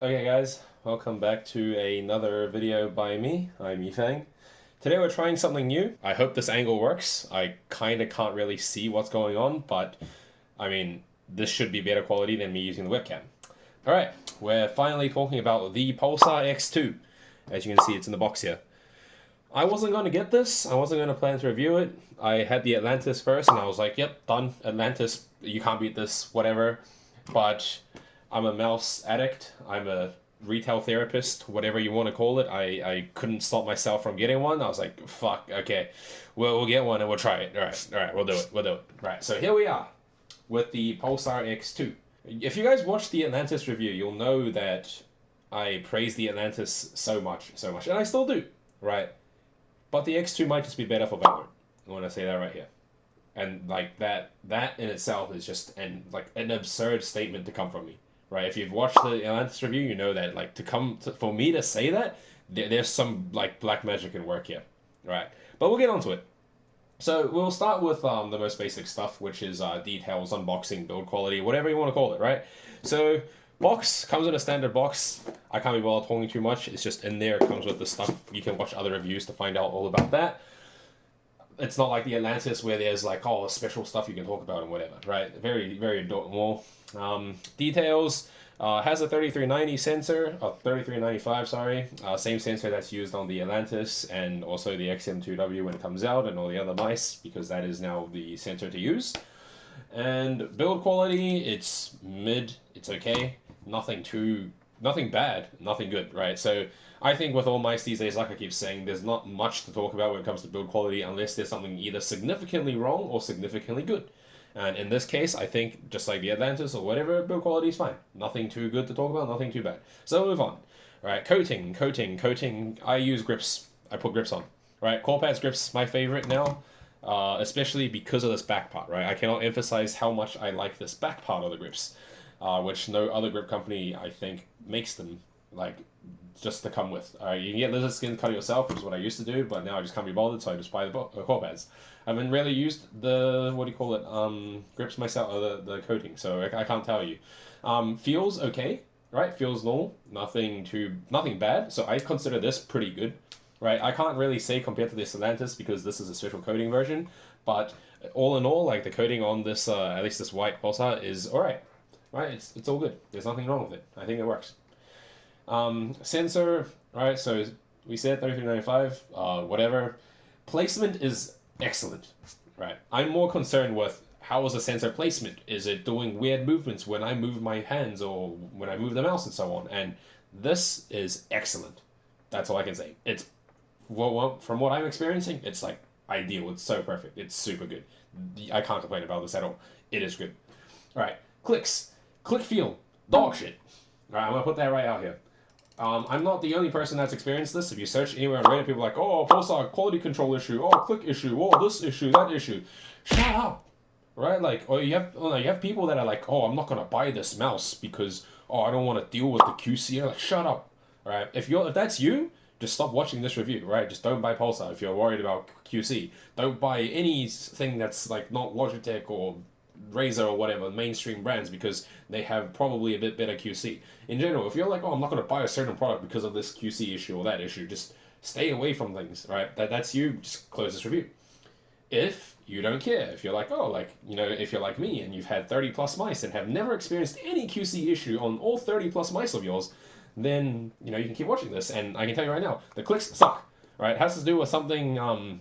Okay guys, welcome back to another video by me. I'm Yifeng. Today we're trying something new. I hope this angle works. I kinda can't really see what's going on, but I mean, this should be better quality than me using the webcam. Alright, we're finally talking about the Pulsar X2. As you can see, it's in the box here. I wasn't going to get this. I wasn't going to plan to review it. I had the Atlantis first, and I was like, yep, done. Atlantis, you can't beat this, whatever. But I'm a mouse addict. I'm a retail therapist, whatever you want to call it. I couldn't stop myself from getting one. I was like, fuck, okay, we'll get one and we'll try it. All right, we'll do it. Right, so here we are with the Pulsar X2. If you guys watched the Atlantis review, you'll know that I praise the Atlantis so much, and I still do, right? But the X2 might just be better for Valorant. I want to say that right here. And like that in itself is just an absurd statement to come from me, right? If you've watched the Atlantis review, you know that for me to say that, there's some like black magic in work here, right? But we'll get onto it. So we'll start with the most basic stuff, which is details, unboxing, build quality, whatever you want to call it, right? So box comes in a standard box. I can't be bothered talking too much. It's just in there. It comes with the stuff. You can watch other reviews to find out all about that. It's not like the Atlantis where there's like all special stuff you can talk about and whatever, right? Very, very normal. Details. Has a 3390 sensor, 3395, sorry. Same sensor that's used on the Atlantis and also the XM2W when it comes out and all the other mice, because that is now the sensor to use. And build quality, it's mid, it's okay. Nothing bad, nothing good, right? So I think with all mice these days, like I keep saying, there's not much to talk about when it comes to build quality unless there's something either significantly wrong or significantly good. And in this case, I think, just like the Atlantis or whatever, build quality is fine. Nothing too good to talk about, nothing too bad. So we'll move on. Right, coating. I use grips. I put grips on. Right, Corepadz grips, my favorite now. Especially because of this back part, right? I cannot emphasize how much I like this back part of the grips, which no other grip company, I think, makes them, like, just to come with. You can get lizard skin cut yourself, which is what I used to do, but now I just can't be bothered, so I just buy the Corepadz. I haven't really used the, grips myself, or the coating, so I can't tell you. Feels okay, right? Feels normal, nothing bad, so I consider this pretty good, right? I can't really say compared to this Atlantis because this is a special coating version, but all in all, like the coating on this, at least this white Pulsar is alright, right? It's all good. There's nothing wrong with it. I think it works. Sensor, right? So we said 3395, whatever. Placement is excellent, right? I'm more concerned with how is the sensor placement? Is it doing weird movements when I move my hands or when I move the mouse and so on? And this is excellent. That's all I can say. It's from what I'm experiencing, it's like ideal. It's so perfect. It's super good. I can't complain about this at all. It is good. All right, clicks, click feel, dog shit. All right, I'm gonna put that right out here. I'm not the only person that's experienced this. If you search anywhere on Reddit, people are like, oh, Pulsar quality control issue, oh, click issue, oh, this issue, that issue. Shut up, right? Like, or you have people that are like, oh, I'm not gonna buy this mouse because I don't want to deal with the QC. You're like, shut up, right? If that's you, just stop watching this review, right? Just don't buy Pulsar if you're worried about QC. Don't buy anything that's like not Logitech or Razer or whatever, mainstream brands, because they have probably a bit better QC. In general, if you're like, oh, I'm not going to buy a certain product because of this QC issue or that issue, just stay away from things, right? That's you, just close this review. If you don't care, if you're like, oh, like, if you're like me and you've had 30 plus mice and have never experienced any QC issue on all 30 plus mice of yours, then, you can keep watching this. And I can tell you right now, the clicks suck, right? It has to do with something, I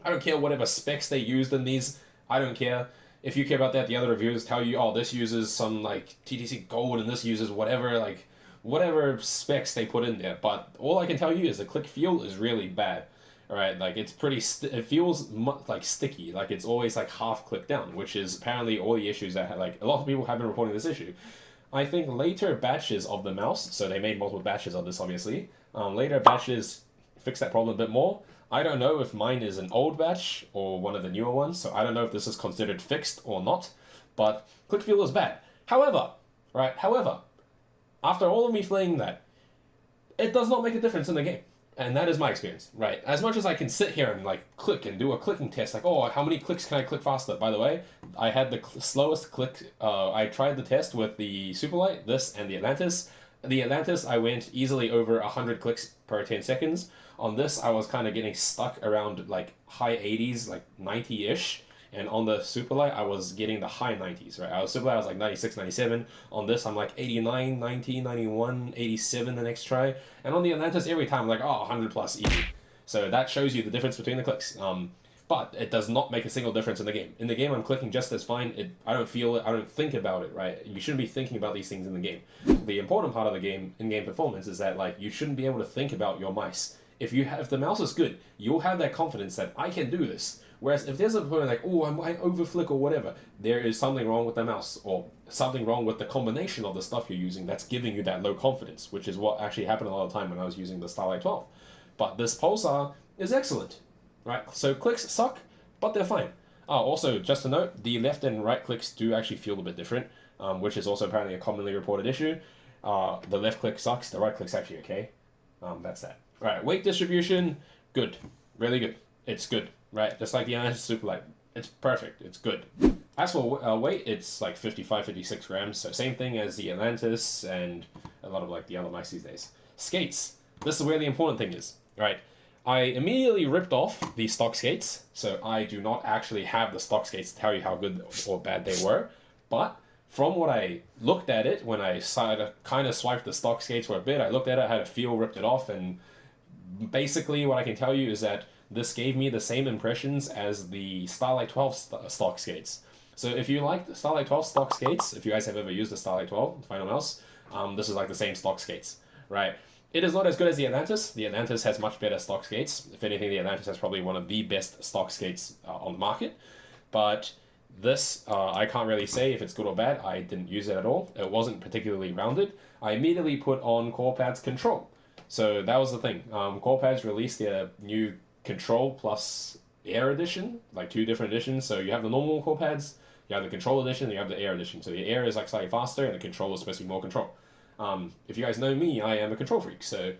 don't care whatever specs they used in these, I don't care. If you care about that, the other reviewers tell you, oh, this uses some, like, TTC gold, and this uses whatever specs they put in there. But all I can tell you is the click feel is really bad, right? Like, it's pretty, it feels like sticky, like it's always, like, half click down, which is apparently all the issues that, like, a lot of people have been reporting this issue. I think later batches of the mouse, so they made multiple batches of this, obviously, later batches fix that problem a bit more. I don't know if mine is an old batch or one of the newer ones, so I don't know if this is considered fixed or not, but click feel is bad. However, after all of me playing that, it does not make a difference in the game. And that is my experience, right? As much as I can sit here and like click and do a clicking test, like, oh, how many clicks can I click faster? By the way, I had the slowest click. I tried the test with the Superlight, this, and the Atlantis. the Atlantis, I went easily over 100 clicks per 10 seconds. On this, I was kind of getting stuck around like high 80s, like 90-ish. And on the Superlight, I was getting the high 90s, right? Superlight, I was like 96, 97. On this, I'm like 89, 90, 91, 87 the next try. And on the Atlantis, every time I'm like, oh, 100 plus, easy. So that shows you the difference between the clicks. But it does not make a single difference in the game. In the game, I'm clicking just as fine. I don't feel it. I don't think about it, right? You shouldn't be thinking about these things in the game. The important part of the game, in-game performance, is that like you shouldn't be able to think about your mice. If the mouse is good, you'll have that confidence that I can do this. Whereas if there's a point like, oh, I might overflick or whatever, there is something wrong with the mouse or something wrong with the combination of the stuff you're using that's giving you that low confidence, which is what actually happened a lot of the time when I was using the Starlight 12. But this Pulsar is excellent, right? So clicks suck, but they're fine. Also, just a note, the left and right clicks do actually feel a bit different, which is also apparently a commonly reported issue. The left click sucks, the right click's actually okay. That's that. Right, weight distribution, good. Really good. It's good, right? Just like the Atlantis Superlight. It's perfect. It's good. As for weight, it's like 55, 56 grams. So same thing as the Atlantis and a lot of like the other mice these days. Skates. This is where the important thing is, right? I immediately ripped off the stock skates. So I do not actually have the stock skates to tell you how good or bad they were. But from what I looked at it, when I kind of swiped the stock skates for a bit, I looked at it, I had a feel, ripped it off, and basically what I can tell you is that this gave me the same impressions as the Starlight 12 stock skates. So if you like the Starlight 12 stock skates, if you guys have ever used the Starlight 12 Final Mouse, this is like the same stock skates, right? It is not as good as the Atlantis. The Atlantis has much better stock skates. If anything, the Atlantis has probably one of the best stock skates on the market. But this, I can't really say if it's good or bad. I didn't use it at all. It wasn't particularly rounded. I immediately put on Corepadz Control. So that was the thing. Corepadz released their new Control plus Air edition, like 2 different editions. So you have the normal Corepadz, you have the Control edition, and you have the Air edition. So the Air is like slightly faster, and the Control is supposed to be more control. If you guys know me, I am a control freak, so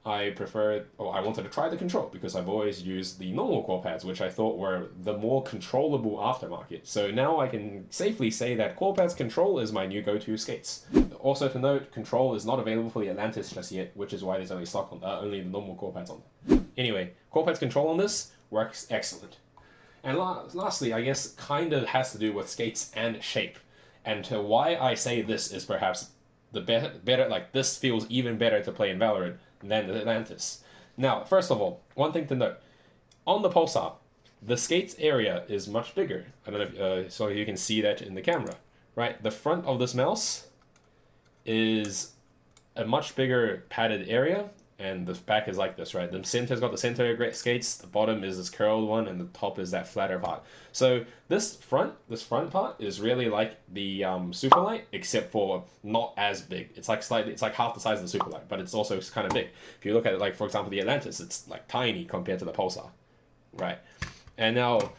I wanted to try the Control because I've always used the normal Corepadz, which I thought were the more controllable aftermarket. So now I can safely say that Corepadz Control is my new go-to skates. Also to note, Control is not available for the Atlantis just yet, which is why there's only only the normal Corepadz on there. Anyway, Corepadz Control on this works excellent. And lastly, I guess kind of has to do with skates and shape. And to why I say this is perhaps the better, like this feels even better to play in Valorant than the Atlantis. Now, first of all, one thing to note. On the Pulsar, the skates area is much bigger. I don't know if so you can see that in the camera, right? The front of this mouse is a much bigger padded area, and the back is like this, right? The center's got the center skates, the bottom is this curled one, and the top is that flatter part. So this front part is really like the Superlight, except for not as big. It's like half the size of the Superlight, but it's also kind of big. If you look at it, like for example, the Atlantis, it's like tiny compared to the Pulsar, right? And now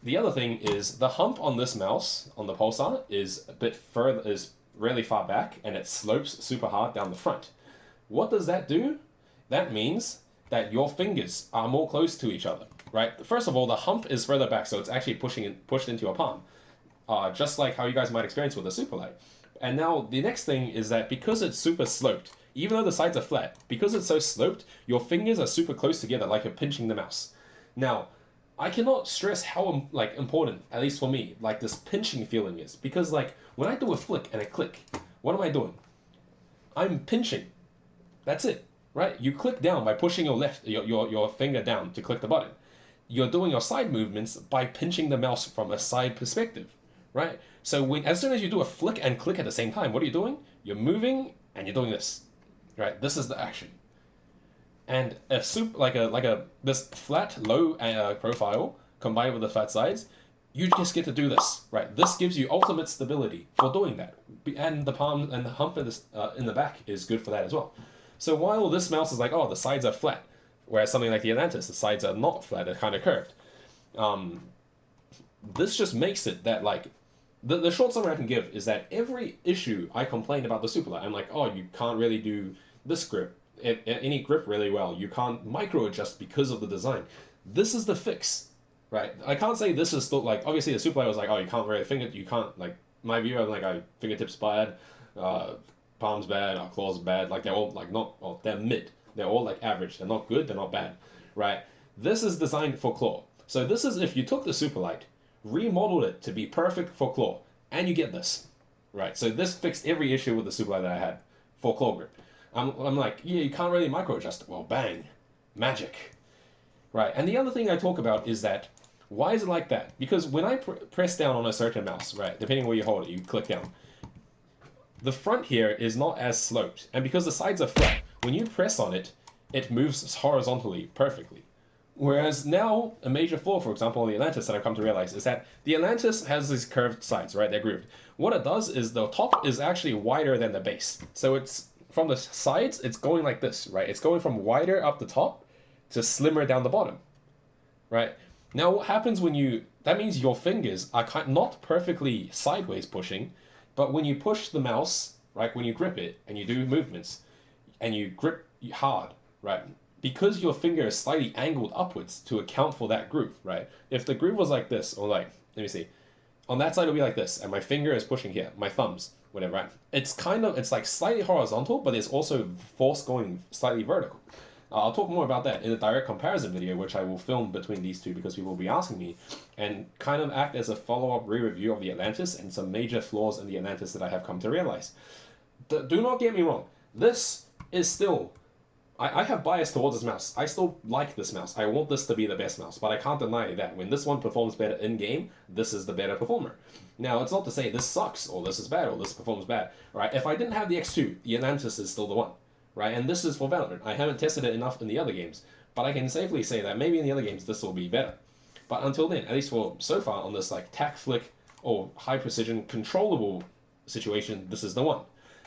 the other thing is the hump on this mouse on the Pulsar is a bit further, is really far back, and it slopes super hard down the front. What does that do? That means that your fingers are more close to each other, right? First of all, the hump is further back, so it's actually pushed into your palm, just like how you guys might experience with a Superlight. And now the next thing is that because it's super sloped, even though the sides are flat, because it's so sloped, your fingers are super close together, like you're pinching the mouse. Now, I cannot stress how important, at least for me, like this pinching feeling is, because like when I do a flick and a click, what am I doing? I'm pinching. That's it, right? You click down by pushing your finger down to click the button. You're doing your side movements by pinching the mouse from a side perspective, right? So as soon as you do a flick and click at the same time, what are you doing? You're moving and you're doing this, right? This is the action. And this flat low profile combined with the flat sides, you just get to do this, right? This gives you ultimate stability for doing that, and the palm and the hump in the back is good for that as well. So while this mouse is like, oh, the sides are flat, whereas something like the Atlantis, the sides are not flat, they're kind of curved. This just makes it that, like, the short summary I can give is that every issue I complain about the Superlight, I'm like, oh, you can't really do this grip, any grip really well. You can't micro adjust because of the design. This is the fix, right? I can't say this is still, like, obviously the Superlight was like, oh, you can't really my view, I'm like, fingertips bad, palm's bad, our claw's bad. Like they're all like not, well, they're mid. They're all like average. They're not good, they're not bad, right? This is designed for claw. So this is if you took the Superlight, remodeled it to be perfect for claw, and you get this, right? So this fixed every issue with the Superlight that I had for claw grip. I'm like, yeah, you can't really micro adjust it. Well, bang, magic, right? And the other thing I talk about is that, why is it like that? Because when I press down on a certain mouse, right, depending where you hold it, you click down, the front here is not as sloped. And because the sides are flat, when you press on it, it moves horizontally perfectly. Whereas now, a major flaw, for example, on the Atlantis that I've come to realize is that the Atlantis has these curved sides, right? They're grooved. What it does is the top is actually wider than the base. So it's, from the sides, it's going like this, right? It's going from wider up the top to slimmer down the bottom, right? Now, what happens when you, that means your fingers are not perfectly sideways pushing, but when you push the mouse, right, when you grip it and you do movements and you grip hard, right, because your finger is slightly angled upwards to account for that groove, right? If the groove was like this, or like, let me see, on that side it'll be like this, and my finger is pushing here, my thumbs, whatever, right? It's like slightly horizontal, but there's also force going slightly vertical. I'll talk more about that in a direct comparison video, which I will film between these two because people will be asking me, and kind of act as a follow-up re-review of the Atlantis and some major flaws in the Atlantis that I have come to realize. Do not get me wrong, this is still, I have bias towards this mouse. I still like this mouse. I want this to be the best mouse, but I can't deny that when this one performs better in-game, this is the better performer. Now, it's not to say this sucks, or this is bad, or this performs bad, right? If I didn't have the X2, the Atlantis is still the one, right? And this is for Valorant. I haven't tested it enough in the other games, but I can safely say that maybe in the other games this will be better. But until then, at least for so far on this like tack flick or high precision controllable situation, this is the one.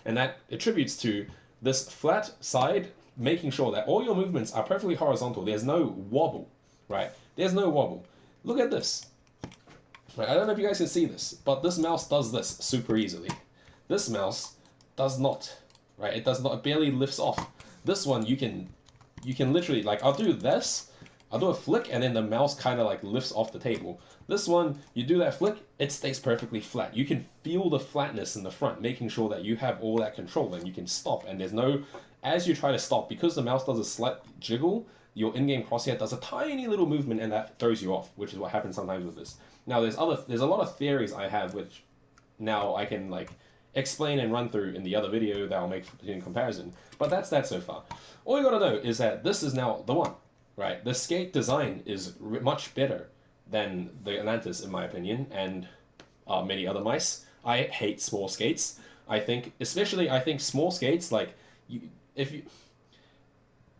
And that attributes to this flat side, making sure that all your movements are perfectly horizontal. There's no wobble, right? There's no wobble. Look at this. Right, I don't know if you guys can see this, but this mouse does this super easily. This mouse does not, right? It does not, it barely lifts off. This one, you can literally, like, I'll do this, I'll do a flick, and then the mouse kind of like lifts off the table. This one, you do that flick, it stays perfectly flat. You can feel the flatness in the front, making sure that you have all that control, and you can stop, and there's no, as you try to stop, because the mouse does a slight jiggle, your in-game crosshair does a tiny little movement, and that throws you off, which is what happens sometimes with this. Now, there's a lot of theories I have, which now I can like explain and run through in the other video that I'll make in comparison. But that's that so far. All you gotta know is that this is now the one, right? The skate design is much better than the Atlantis, in my opinion, and many other mice. I hate small skates. I think small skates, like,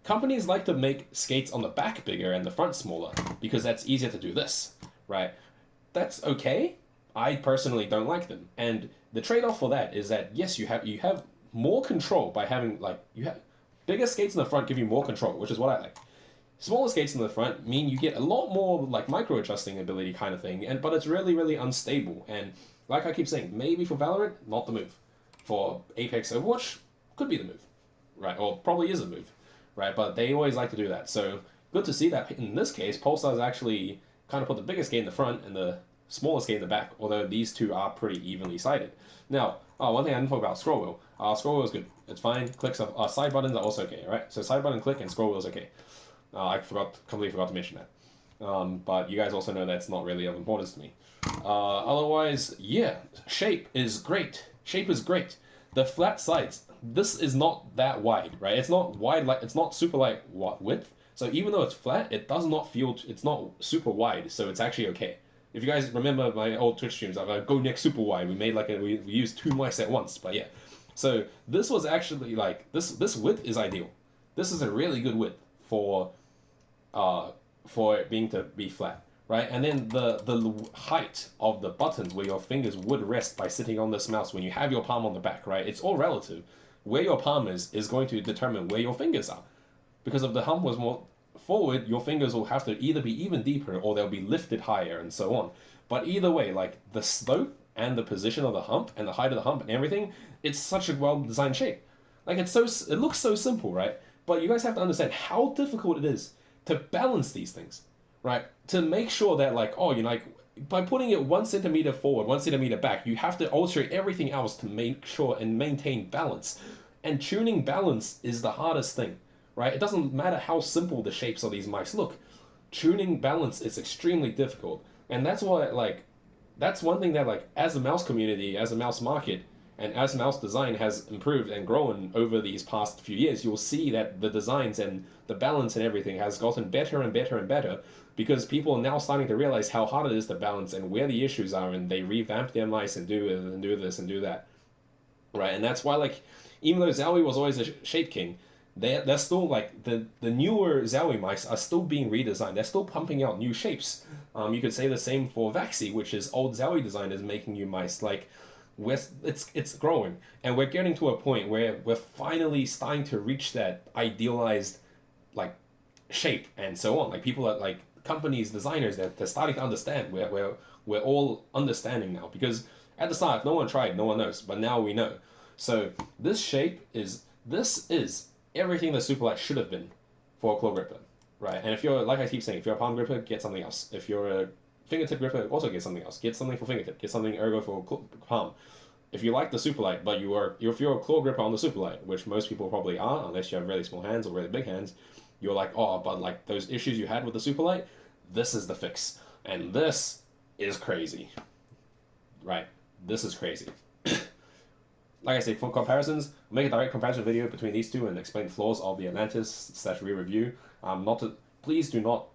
companies like to make skates on the back bigger and the front smaller because that's easier to do this, right? That's okay. I personally don't like them. And the trade-off for that is that, yes, you have more control by having, like, bigger skates in the front give you more control, which is what I like. Smaller skates in the front mean you get a lot more, like, micro-adjusting ability kind of thing, but it's really, really unstable. And like I keep saying, maybe for Valorant, not the move. For Apex Overwatch, could be the move, right? Or probably is a move, right? But they always like to do that. So good to see that in this case, Pulsar's actually kind of put the biggest skate in the front and the smallest skate in the back, although these two are pretty evenly sided. Now, one thing I didn't talk about, scroll wheel. Scroll wheel is good. It's fine. Clicks of side buttons are also okay, right? So side button click and scroll wheel is okay. I completely forgot to mention that. But you guys also know that's not really of importance to me. Otherwise, yeah, shape is great. Shape is great. The flat sides, this is not that wide, right? It's not wide, like, it's not super light width. So even though it's flat, it does not feel, it's not super wide, so it's actually okay. If you guys remember my old Twitch streams, I go next super wide. We made like we used 2 mice at once, but yeah. So this was actually like, this width is ideal. This is a really good width for it being to be flat, right? And then the height of the buttons where your fingers would rest by sitting on this mouse when you have your palm on the back, right? It's all relative. Where your palm is going to determine where your fingers are. Because if the hump was more forward, your fingers will have to either be even deeper or they'll be lifted higher and so on. But either way, like, the slope and the position of the hump and the height of the hump and everything, it's such a well-designed shape. Like, it looks so simple, right? But you guys have to understand how difficult it is to balance these things, right? To make sure that, like, oh, you know, like, by putting it 1 centimeter forward, 1 centimeter back, you have to alter everything else to make sure and maintain balance. And tuning balance is the hardest thing, right? It doesn't matter how simple the shapes of these mice look. Tuning balance is extremely difficult. And that's why, like, that's one thing that, like, as a mouse community, as a mouse market, and as mouse design has improved and grown over these past few years, you'll see that the designs and the balance and everything has gotten better and better and better, because people are now starting to realize how hard it is to balance and where the issues are, and they revamp their mice and do it and do this and do that, right? And that's why, like, even though Zowie was always a shape king, they're still, like, the newer Zowie mice are still being redesigned. They're still pumping out new shapes. You could say the same for Vaxi, which is old Zowie designers making new mice. Like, it's growing, and we're getting to a point where we're finally starting to reach that idealized, like, shape and so on. Like, people are, like, companies, designers, they're starting to understand. We're all understanding now, because at the start, if no one tried, no one knows, but now we know. So this is everything the Superlight should have been for a claw gripper, right? And if you're, like I keep saying, if you're a palm gripper, get something else. If you're a fingertip gripper, also get something else. Get something for fingertip. Get something ergo for palm. If you like the Superlight, but if you're a claw gripper on the Superlight, which most people probably are, unless you have really small hands or really big hands, you're like, oh, but, like, those issues you had with the Superlight, this is the fix, and this is crazy, right? This is crazy. Like I say, for comparisons, I'll make a direct comparison video between these two and explain flaws of the Atlantis / re-review. Please do not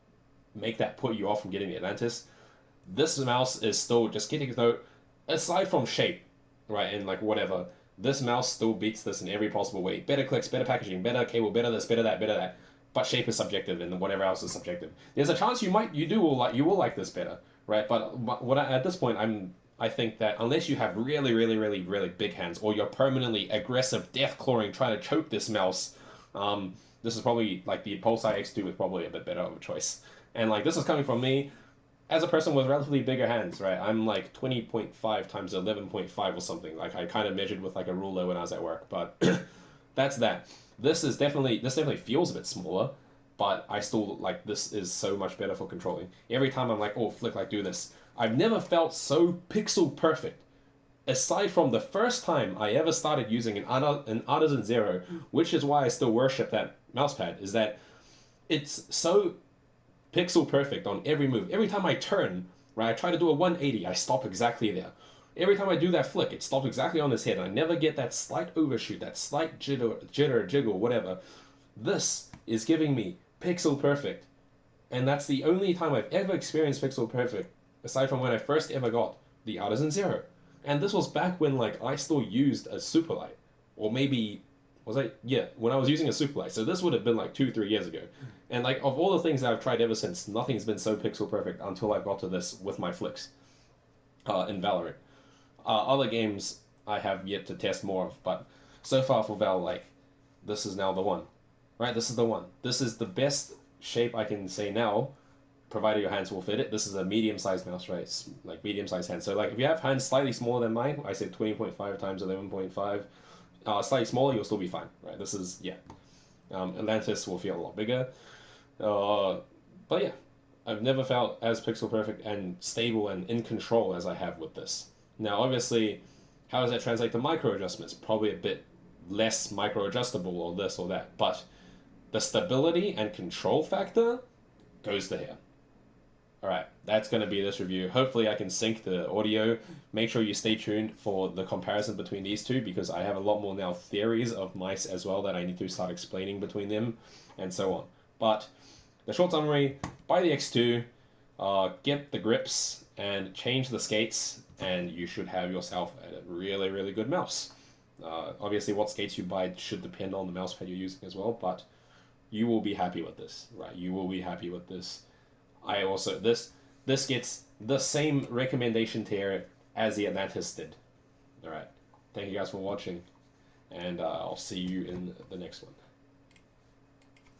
make that put you off from getting the Atlantis. This mouse is still, just getting a note, aside from shape, right, and, like, whatever, this mouse still beats this in every possible way. Better clicks, better packaging, better cable, better this, better that, better that. But shape is subjective, and whatever else is subjective. There's a chance you will like this better, right? But at this point, I think that unless you have really, really, really, really big hands, or you're permanently aggressive death clawing trying to choke this mouse, this is probably, like, the Pulsar X2 is probably a bit better of a choice. And, like, this is coming from me as a person with relatively bigger hands, right? I'm like 20.5 times 11.5 or something. Like, I kind of measured with, like, a ruler when I was at work, but that's that. This definitely feels a bit smaller, but I still, like, this is so much better for controlling. Every time I'm like, oh, flick, like, do this. I've never felt so pixel perfect, aside from the first time I ever started using an Artisan Zero, which is why I still worship that mousepad, is that it's so pixel perfect on every move. Every time I turn, right, I try to do a 180, I stop exactly there. Every time I do that flick, it stops exactly on his head, and I never get that slight overshoot, that slight jitter, jiggle, whatever. This is giving me pixel perfect. And that's the only time I've ever experienced pixel perfect, aside from when I first ever got the Artisan Zero. And this was back when, like, I still used a Superlight. Or maybe, when I was using a Superlight. So this would have been like 2-3 years ago. And, like, of all the things that I've tried ever since, nothing's been so pixel perfect until I got to this with my flicks in Valorant. Other games I have yet to test more of, but so far for Val, like, this is now the one. Right? This is the one. This is the best shape I can say now, provided your hands will fit it. This is a medium-sized mouse, right? It's like medium-sized hands. So, like, if you have hands slightly smaller than mine, I said 20.5 times 11.5, slightly smaller, you'll still be fine, right? This is, yeah. Atlantis will feel a lot bigger. But yeah, I've never felt as pixel perfect and stable and in control as I have with this. Now, obviously, how does that translate to micro adjustments? Probably a bit less micro adjustable or this or that, but the stability and control factor goes to here. Alright, that's going to be this review. Hopefully I can sync the audio. Make sure you stay tuned for the comparison between these two, because I have a lot more now theories of mice as well that I need to start explaining between them and so on. But the short summary, buy the X2, get the grips and change the skates, and you should have yourself a really, really good mouse. Obviously what skates you buy should depend on the mousepad you're using as well, but you will be happy with this, right? You will be happy with this. I also, this gets the same recommendation tier as the Atlantis did. Alright, thank you guys for watching, and I'll see you in the next one.